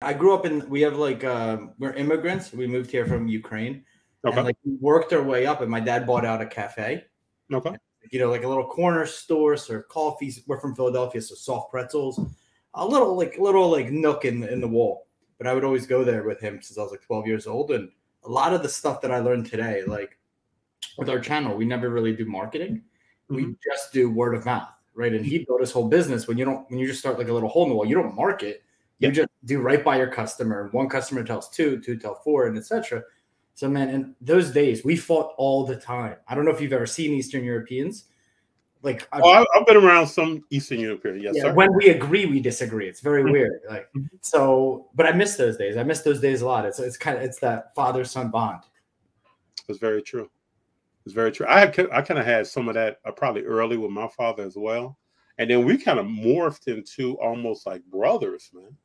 I grew up in, we have like, we're immigrants. We moved here from Ukraine and Okay. like we worked our way up, and my dad bought out a cafe, Okay. like a little corner store, serve coffees. We're from Philadelphia, so soft pretzels, a little nook in the wall. But I would always go there with him since I was like 12 years old. And a lot of the stuff that I learned today, like with our channel, we never really do marketing. We Hmm. just do word of mouth, right? And he built his whole business. When you just start like a little hole in the wall, you don't market. You Yeah. just do right by your customer. One customer tells two, two tell four, and etc. So man, in those days we fought all the time. I don't know if you've ever seen Eastern Europeans. Like, Oh, I've been around some Eastern European. Yes, yeah, sir. when we agree, we disagree. It's very weird. Like, Mhm. so, but I miss those days. I miss those days a lot. It's that father son bond. It's very true. It's very true. I kind of had some of that probably early with my father as well, and then we kind of morphed into almost like brothers, man.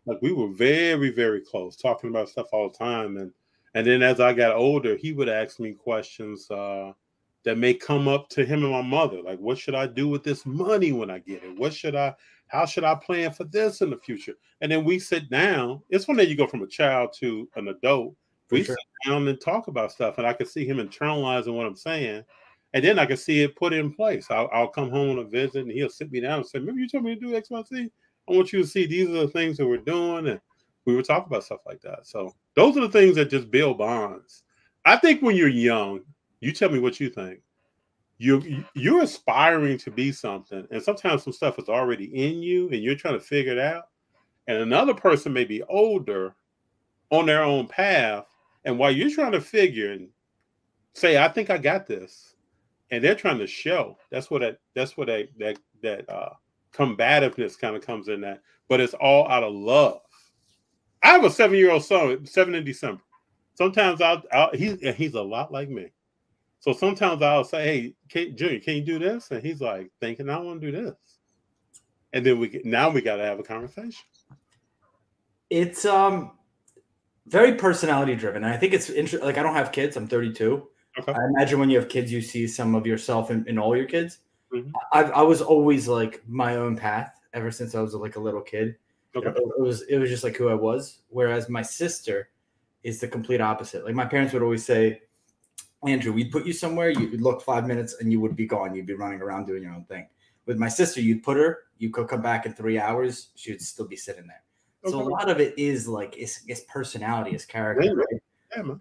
Like we were very, very close, talking about stuff all the time. And then as I got older, he would ask me questions that may come up to him and my mother, like, "What should I do with this money when I get it? What should I? How should I plan for this in the future?" And then we sit down. It's when you go from a child to an adult. For We sure. sit down and talk about stuff, and I could see him internalizing what I'm saying, and then I can see it put in place. I'll come home on a visit, and he'll sit me down and say, "Remember you told me to do X, Y, Z? I want you to see these are the things that we're doing," and we would talk about stuff like that. So those are the things that just build bonds. I think when you're young, you tell me what you think. You're aspiring to be something, and sometimes some stuff is already in you, and you're trying to figure it out. And another person may be older on their own path, and while you're trying to figure and say, "I think I got this," and they're trying to show. That's what that combativeness kind of comes in that, but it's all out of love. I have a 7-year-old son, 7 in December. Sometimes he's a lot like me. So sometimes I'll say, "Hey, Junior, can you do this?" And he's like thinking, "I want to do this." And then we got to have a conversation. It's very personality driven. And I think it's interesting. Like, I don't have kids. I'm 32. Okay. I imagine when you have kids, you see some of yourself in all your kids. Hmm. I was always like my own path ever since I was like a little kid. Okay. It was just like who I was. Whereas my sister is the complete opposite. Like, my parents would always say, Andrew, we'd put you somewhere, you'd look 5 minutes and you would be gone. You'd be running around doing your own thing. With my sister, you'd put her, you could come back in 3 hours, she would still be sitting there. So a Okay. lot of it is like it's personality, it's Yeah, character, man. right? Yeah, man.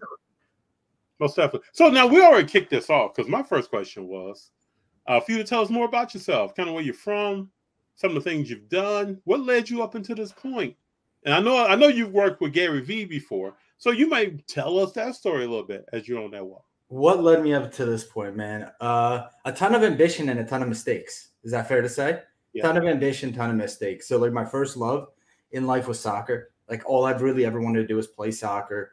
Most definitely. So now we already kicked this off because my first question was for you to tell us more about yourself, kind of where you're from, some of the things you've done. What led you up until this point? And I know you've worked with Gary Vee before, so you might tell us that story a little bit as you're on that walk. What led me up to this point, man? A ton of ambition and a ton of mistakes. Is that fair to say? Yeah. Ton of ambition, ton of mistakes. So like my first love in life was soccer. Like all I've really ever wanted to do was play soccer.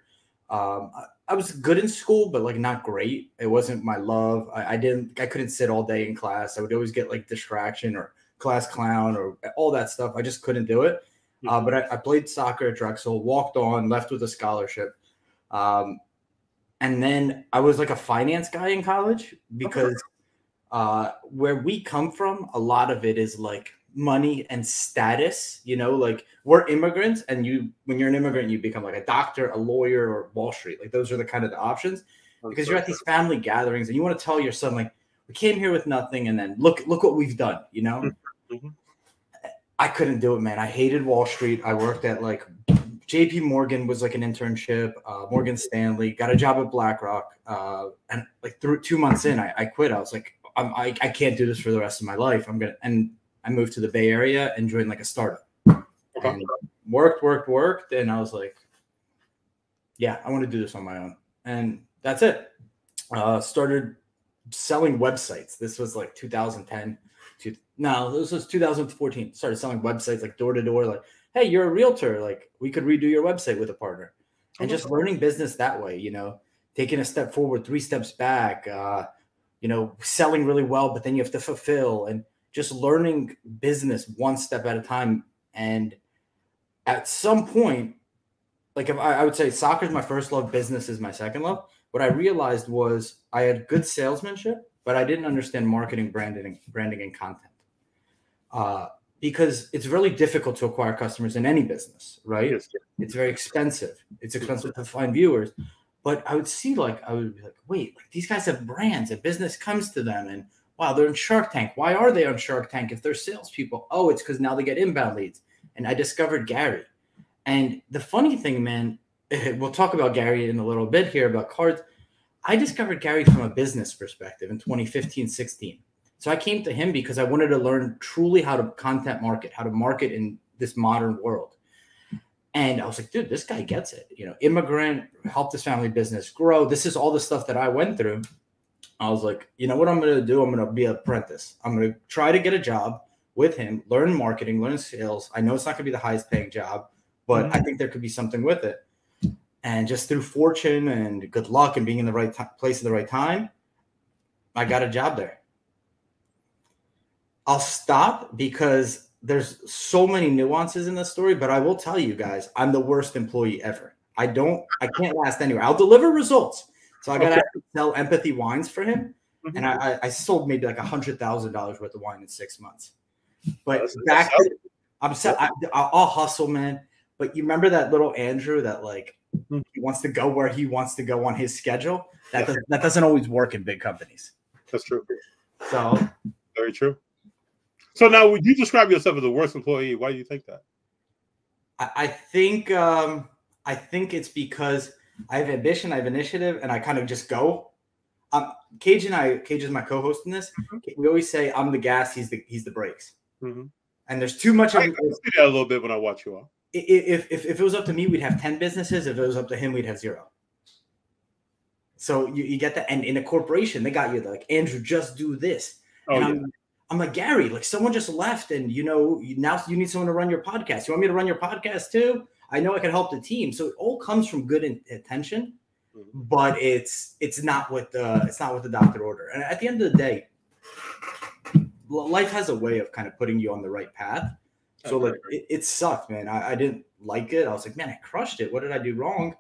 I was good in school, but like not great. It wasn't my love. I couldn't sit all day in class. I would always get like distraction or class clown or all that stuff. I just couldn't do it. Hmm. But I played soccer at Drexel, walked on, left with a scholarship. Um, and then I was like a finance guy in college Okay. because where we come from, a lot of it is like money and status. Like we're immigrants, and when you're an immigrant, you become like a doctor, a lawyer, or Wall Street. Like those are the kind of the options That's because you're so at these family gatherings and you want to tell your son like, we came here with nothing, and then look what we've done. true. Mhm. I couldn't do it, man. I hated Wall Street. I worked at like JP Morgan was like an internship, Morgan Stanley, got a job at BlackRock. And like through 2 months in, I quit. I was like, I can't do this for the rest of my life. And I moved to the Bay Area and joined like a startup Okay. and worked. And I was like, yeah, I want to do this on my own. And that's it. Started selling websites. This was like 2010. No, this was 2014. Started selling websites like door to door. Like, hey, you're a realtor. Like, we could redo your website with a partner, and Okay. just learning business that way. Taking a step forward, 3 steps back. Selling really well, but then you have to fulfill, and just learning business one step at a time. And at some point, like if I would say soccer is my first love, business is my second love. What I realized was I had good salesmanship, but I didn't understand marketing, branding, and content. Uh, because it's really difficult to acquire customers in any business, right? Yes. It's very expensive. It's expensive to find viewers. But I would see, like, I would be like, wait, like, these guys have brands. A business comes to them, and wow, they're in Shark Tank. Why are they on Shark Tank if they're salespeople? Oh, it's because now they get inbound leads. And I discovered Gary. And the funny thing, man, we'll talk about Gary in a little bit here about cards. I discovered Gary from a business perspective in 2015, 16. So I came to him because I wanted to learn truly how to content market, how to market in this modern world. And I was like, dude, this guy gets it. You know, immigrant, helped his family business grow. This is all the stuff that I went through. I was like, you know what I'm going to do? I'm going to be an apprentice. I'm going to try to get a job with him, learn marketing, learn sales. I know it's not going to be the highest paying job, but I think there could be something with it. And just through fortune and good luck and being in the right place at the right time, I got a job there. I'll stop because there's so many nuances in this story, but I will tell you guys, I'm the worst employee ever. I can't last anywhere. I'll deliver results. So I got to sell empathy wines for him. And I sold maybe like $100,000 worth of wine in 6 months. But I'll hustle, man. But you remember that little Andrew that like he wants to go where he wants to go on his schedule? That doesn't always work in big companies. That's true. So very true. So now, would you describe yourself as the worst employee? Why do you think that? I think it's because I have ambition, I have initiative, and I kind of just go. Cage is my co-host in this. We always say I'm the gas, he's the brakes. And there's too much. I see that a little bit when I watch you all. If it was up to me, we'd have 10 businesses. If it was up to him, we'd have 0. So you get that. And in a corporation, they got you like, Andrew, just do this. I'm like, Gary, like someone just left and, now you need someone to run your podcast. You want me to run your podcast too? I know I can help the team. So it all comes from good intention, but it's not with the doctor order. And at the end of the day, life has a way of kind of putting you on the right path. So like it sucked, man. I didn't like it. I was like, man, I crushed it. What did I do wrong?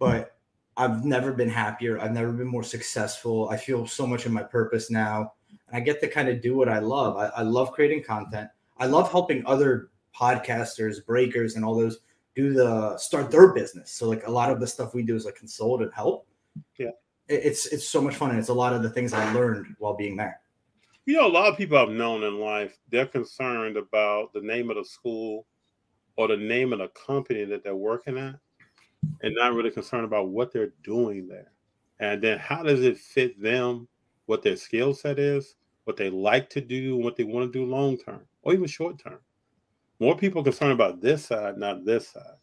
But I've never been happier. I've never been more successful. I feel so much in my purpose now. And I get to kind of do what I love. I love creating content. I love helping other podcasters, breakers, and all those start their business. So like a lot of the stuff we do is like consult and help. Yeah. It's so much fun. And it's a lot of the things I learned while being there. A lot of people I've known in life, they're concerned about the name of the school or the name of the company that they're working at and not really concerned about what they're doing there. And then how does it fit them, what their skill set is, what they like to do, and what they want to do long term or even short term. More people are concerned about this side, not this side.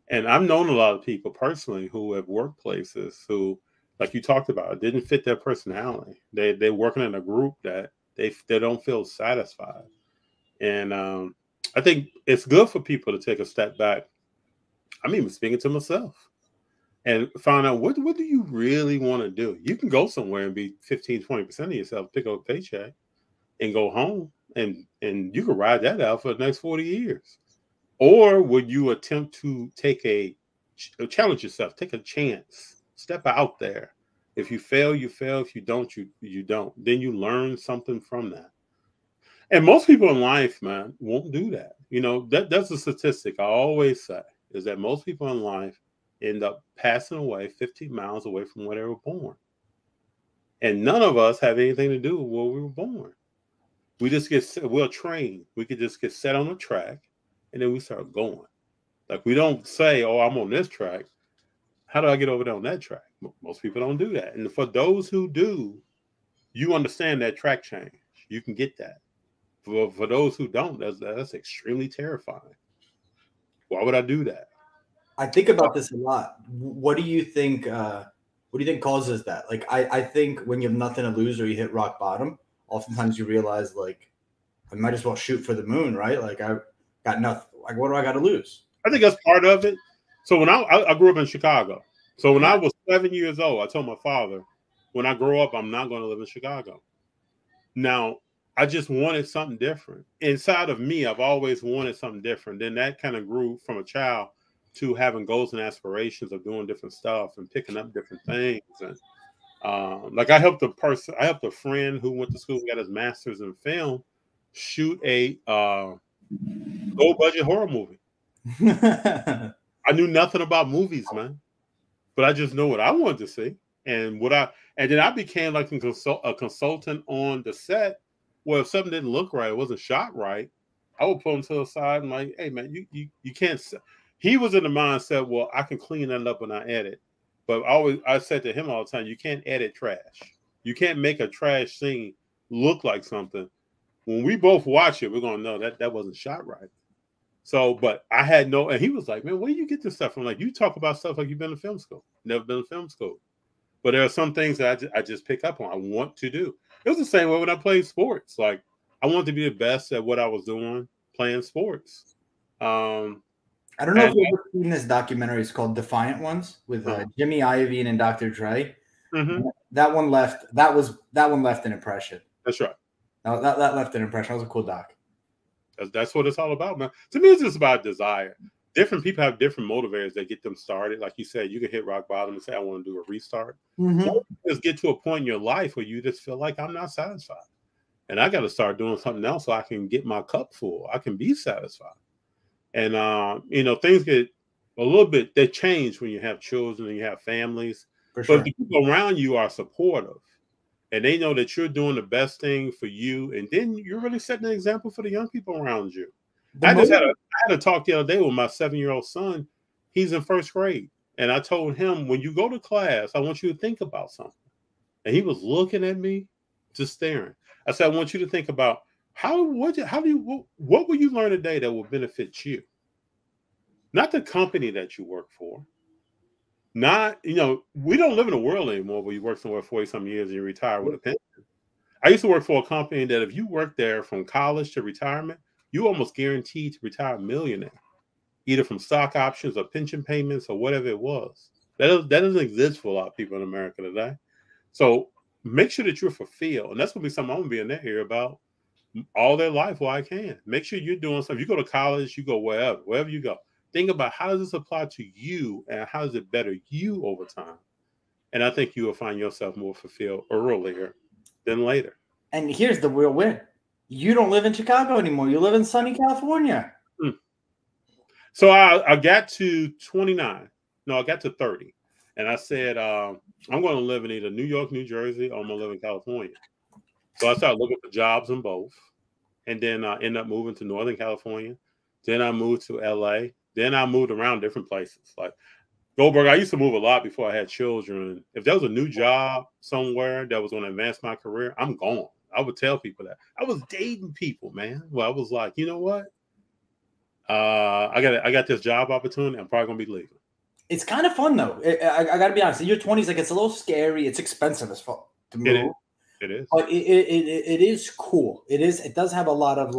And I've known a lot of people personally who have worked places who, like you talked about, didn't fit their personality. They're working in a group that they don't feel satisfied. And I think it's good for people to take a step back. I'm even speaking to myself and find out what do you really want to do? You can go somewhere and be 15, 20% of yourself, pick up a paycheck and go home and you can ride that out for the next 40 years. Or would you attempt to take challenge yourself, take a chance, step out there. If you fail, you fail. If you don't, you don't. Then you learn something from that. And most people in life, man, won't do that. That's a statistic I always say is that most people in life end up passing away 15 miles away from where they were born. And none of us have anything to do with where we were born. We're trained. We could just get set on a track and then we start going. Like we don't say, oh, I'm on this track. How do I get over there on that track? Most people don't do that. And for those who do, you understand that track change. You can get that. For those who don't, that's extremely terrifying. Why would I do that? I think about this a lot. What do you think? What do you think causes that? Like, I think when you have nothing to lose or you hit rock bottom, oftentimes you realize like, I might as well shoot for the moon, right? Like I got nothing. Like, what do I got to lose? I think that's part of it. So when I grew up in Chicago. So when I was 7 years old, I told my father, when I grow up, I'm not going to live in Chicago. Now, I just wanted something different. Inside of me, I've always wanted something different. Then that kind of grew from a child to having goals and aspirations of doing different stuff and picking up different things. And like I helped a friend who went to school and got his master's in film shoot a Low budget horror movie. I knew nothing about movies, man, but I just know what I wanted to see, and then I became like a consultant on the set. Well, if something didn't look right, it wasn't shot right, I would pull him to the side and like, hey man, you can't. He was in the mindset, well, I can clean that up when I edit, but I said to him all the time, you can't edit trash. You can't make a trash scene look like something. When we both watch it, we're gonna know that wasn't shot right. So, but I had no, and he was like, man, where do you get this stuff from? Like, you talk about stuff like you've been to film school. Never been to film school. But there are some things that I just pick up on. I want to do. It was the same way when I played sports. Like, I wanted to be the best at what I was doing, playing sports. I don't know if you've ever seen this documentary. It's called Defiant Ones with Jimmy Iovine and Dr. Dre. Mm-hmm. That one left an impression. That's right. Now, that left an impression. That was a cool doc. That's what it's all about, man. To me, it's just about desire. Different people have different motivators that get them started. Like you said, you can hit rock bottom and say, I want to do a restart. Mm-hmm. Just get to a point in your life where you just feel like I'm not satisfied. And I got to start doing something else so I can get my cup full. I can be satisfied. And, things get a little bit, they change when you have children and you have families. For sure. But the people around you are supportive. And they know that you're doing the best thing for you. And then you're really setting an example for the young people around you. I had a talk the other day with my 7-year-old son. He's in first grade. And I told him, when you go to class, I want you to think about something. And he was looking at me, just staring. I said, I want you to think about what will you learn today that will benefit you? Not the company that you work for. Not, we don't live in a world anymore where you work somewhere 40-some years and you retire with a pension. I used to work for a company that if you work there from college to retirement, you almost guaranteed to retire a millionaire, either from stock options or pension payments or whatever it was. That doesn't exist for a lot of people in America today. So make sure that you're fulfilled. And that's going to be something I'm going to be in there here about all their life while I can. Make sure you're doing something. You go to college, you go wherever you go. Think about how does this apply to you and how does it better you over time? And I think you will find yourself more fulfilled earlier than later. And here's the real win. You don't live in Chicago anymore. You live in sunny California. So I got to 29. No, I got to 30. And I said, I'm going to live in either New York, New Jersey, or I'm going to live in California. So I started looking for jobs in both. And then I ended up moving to Northern California. Then I moved to LA. Then I moved around different places. Like Goldberg, I used to move a lot before I had children. If there was a new job somewhere that was going to advance my career, I'm gone. I would tell people that. I was dating people, man. Well, I was like, you know what? I got this job opportunity. I'm probably going to be leaving. It's kind of fun, though. I got to be honest. In your 20s, like, it's a little scary. It's expensive as fuck to move. It is. But it is cool. It is. It does have a lot of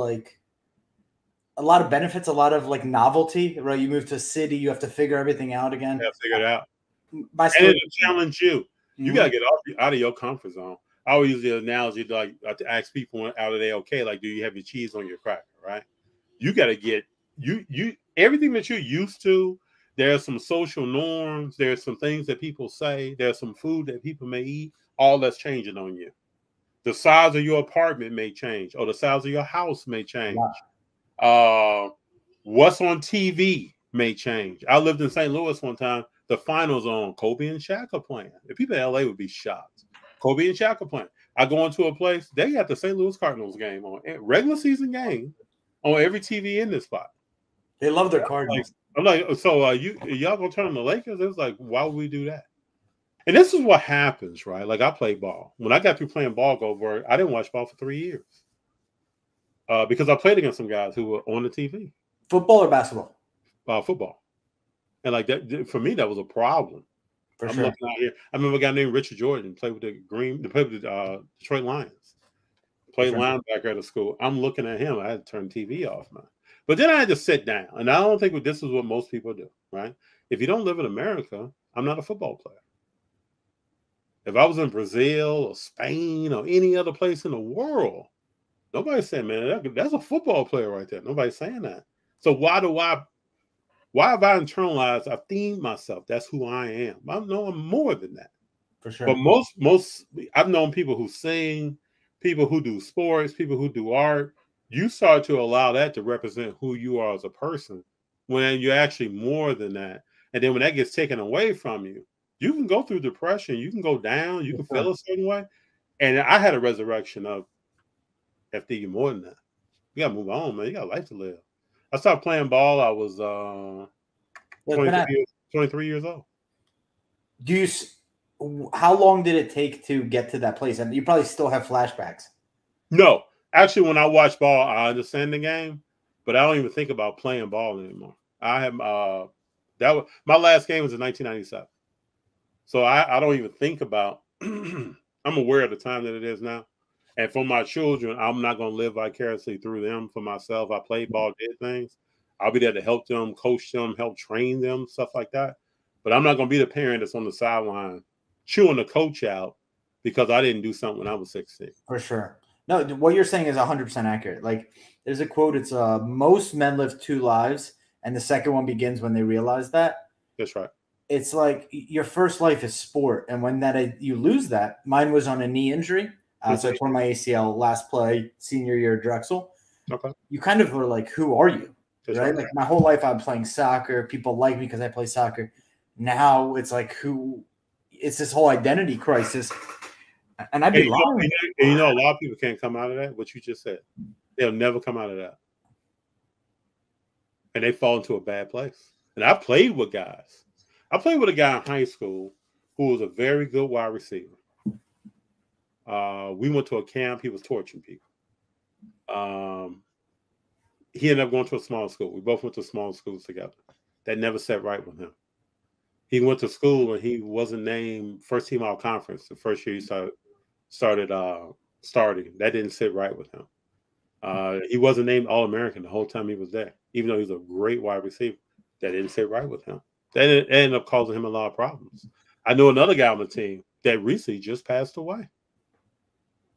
benefits, a lot of like novelty, right? You move to a city, you have to figure everything out again. Yeah, figure it out. And it'll challenge you. You gotta get out of your comfort zone. I always use the analogy to ask people out of there, okay, like, do you have your cheese on your cracker, right? You gotta get you everything that you're used to. There's some social norms, there's some things that people say, there's some food that people may eat, all that's changing on you. The size of your apartment may change, or the size of your house may change. Wow. What's on TV may change. I lived in St. Louis one time. The finals on Kobe and Shaq are playing. The people in LA would be shocked. Kobe and Shaq are playing. I go into a place, they got the St. Louis Cardinals game on, regular season game on every TV in this spot. They love their Cardinals. I'm like, so y'all gonna turn on the Lakers? It was like, why would we do that? And this is what happens, right? Like, I played ball. When I got through playing ball, Goldberg, I didn't watch ball for 3 years. Because I played against some guys who were on the TV. Football or basketball? Football. And like that, for me, that was a problem. I'm looking out here. I remember a guy named Richard Jordan played with the Detroit Lions. Played linebacker at a school. I'm looking at him. I had to turn the TV off, man. But then I had to sit down. And I don't think this is what most people do, right? If you don't live in America, I'm not a football player. If I was in Brazil or Spain or any other place in the world, nobody's saying, man, that's a football player right there. Nobody's saying that. So why have I internalized? I themed myself. That's who I am. I know I'm more than that. For sure. But most I've known people who sing, people who do sports, people who do art. you start to allow that to represent who you are as a person when you're actually more than that. And then when that gets taken away from you, you can go through depression, you can go down, you can feel a certain way. And I had a resurrection of FD, you more than that. You gotta move on, man. You got a life to live. I stopped playing ball. I was 23 years old. Do you? How long did it take to get to that place? And you probably still have flashbacks. No, actually, when I watch ball, I understand the game, but I don't even think about playing ball anymore. I have that was my last game was in 1997, so I don't even think about. I'm aware of the time that it is now, and for my children, I'm not going to live vicariously through them. For myself, I played ball, did things. I'll be there to help them, coach them, help train them, stuff like that. But I'm not going to be the parent that's on the sideline chewing the coach out because I didn't do something when I was 16. For sure. No, what you're saying is 100% accurate. Like, there's a quote. It's most men live 2 lives, and the second one begins when they realize that. That's right. It's like your first life is sport, and when you lose that, mine was on a knee injury. So I tore my ACL last play, senior year at Drexel. Okay. You kind of were like, who are you? That's right? Like, my whole life I'm playing soccer. People like me because I play soccer. Now it's like, it's this whole identity crisis. And I'd be lying. And you know, a lot of people can't come out of that, what you just said. They'll never come out of that. And they fall into a bad place. And I played with guys. I played with a guy in high school who was a very good wide receiver. We went to a camp. He was torching people. He ended up going to a small school. We both went to small schools together. That never sat right with him. He went to school and he wasn't named first team all conference the first year he started starting. That didn't sit right with him. He wasn't named All-American the whole time he was there, even though he was a great wide receiver. That didn't sit right with him. That ended up causing him a lot of problems. I know another guy on the team that recently just passed away,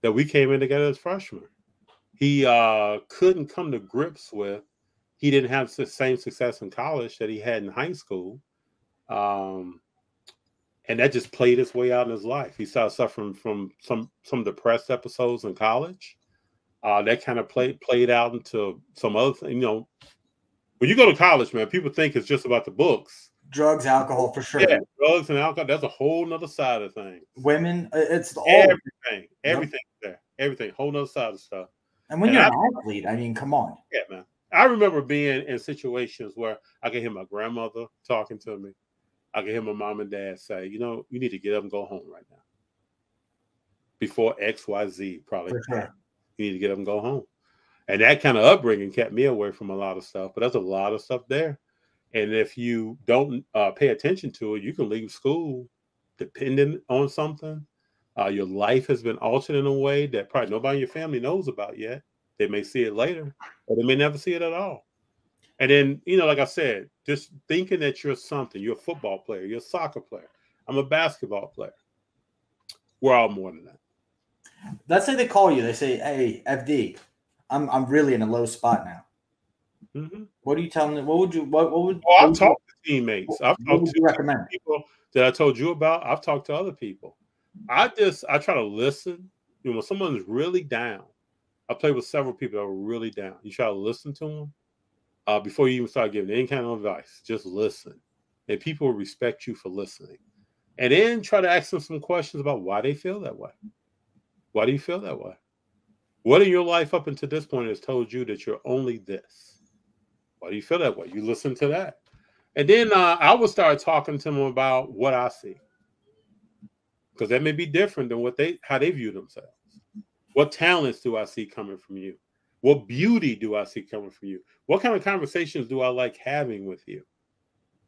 that we came in together as freshmen. He couldn't come to grips with, he didn't have the same success in college that he had in high school. And that just played its way out in his life. He started suffering from some depressed episodes in college. That kind of played out into some other thing. You know, when you go to college, man, people think it's just about the books. Drugs, alcohol, for sure. Yeah, drugs and alcohol. That's a whole nother side of things. Women, it's all everything. Everything there. Everything. Whole nother side of stuff. And when you're an athlete, I mean, come on. Yeah, man. I remember being in situations where I could hear my grandmother talking to me. I could hear my mom and dad say, you know, you need to get up and go home right now. Before XYZ, probably. For sure. You need to get up and go home. And that kind of upbringing kept me away from a lot of stuff. But there's a lot of stuff there. And if you don't pay attention to it, you can leave school dependent on something. Your life has been altered in a way that probably nobody in your family knows about yet. They may see it later, or they may never see it at all. And then, you know, like I said, just thinking that you're something. You're a football player. You're a soccer player. I'm a basketball player. We're all more than that. Let's say they call you. They say, hey, FD, I'm really in a low spot now. Mm-hmm. What do you tell them? What would you? What would? Oh, I've talked to teammates. I've talked to recommend people that I told you about. I've talked to other people. I try to listen. You know, when someone's really down, I played with several people that were really down. You try to listen to them before you even start giving any kind of advice. Just listen, and people will respect you for listening. And then try to ask them some questions about why they feel that way. Why do you feel that way? What in your life up until this point has told you that you're only this? Why do you feel that way? You listen to that. And then I would start talking to them about what I see. Because that may be different than how they view themselves. What talents do I see coming from you? What beauty do I see coming from you? What kind of conversations do I like having with you?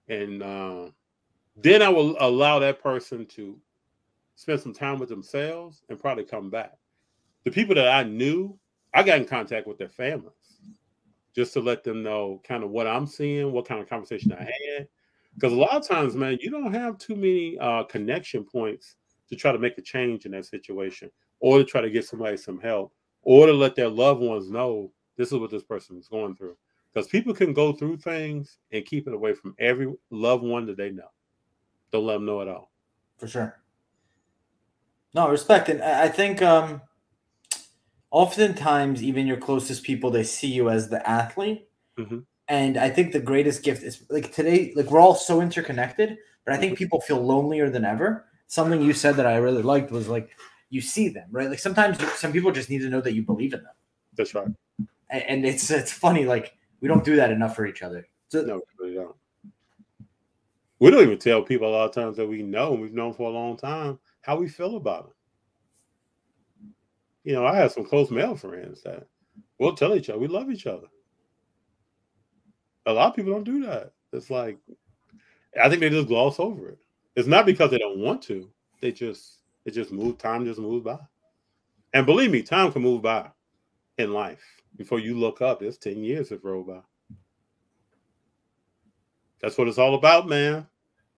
And then I will allow that person to spend some time with themselves and probably come back. The people that I knew, I got in contact with their families just to let them know kind of what I'm seeing, what kind of conversation I had. Because a lot of times, man, you don't have too many connection points to try to make a change in that situation, or to try to get somebody some help, or to let their loved ones know this is what this person is going through. Because people can go through things and keep it away from every loved one that they know. Don't let them know at all. For sure. No, respect. And I think oftentimes even your closest people, they see you as the athlete. Mm-hmm. And I think the greatest gift is like today, like we're all so interconnected, but I think Mm-hmm. people feel lonelier than ever. Something you said that I really liked was like you see them, right? Like sometimes some people just need to know that you believe in them. That's right. And it's funny, like we don't do that enough for each other. So, No, we really don't. We don't even tell people a lot of times that we know and we've known for a long time how we feel about them. You know, I have some close male friends that we'll tell each other we love each other. A lot of people don't do that. It's like I think they just gloss over it. It's not because they don't want to. It just move. Time just moves by. And believe me, time can move by in life. Before you look up, it's 10 years have rolled by. That's what it's all about, man.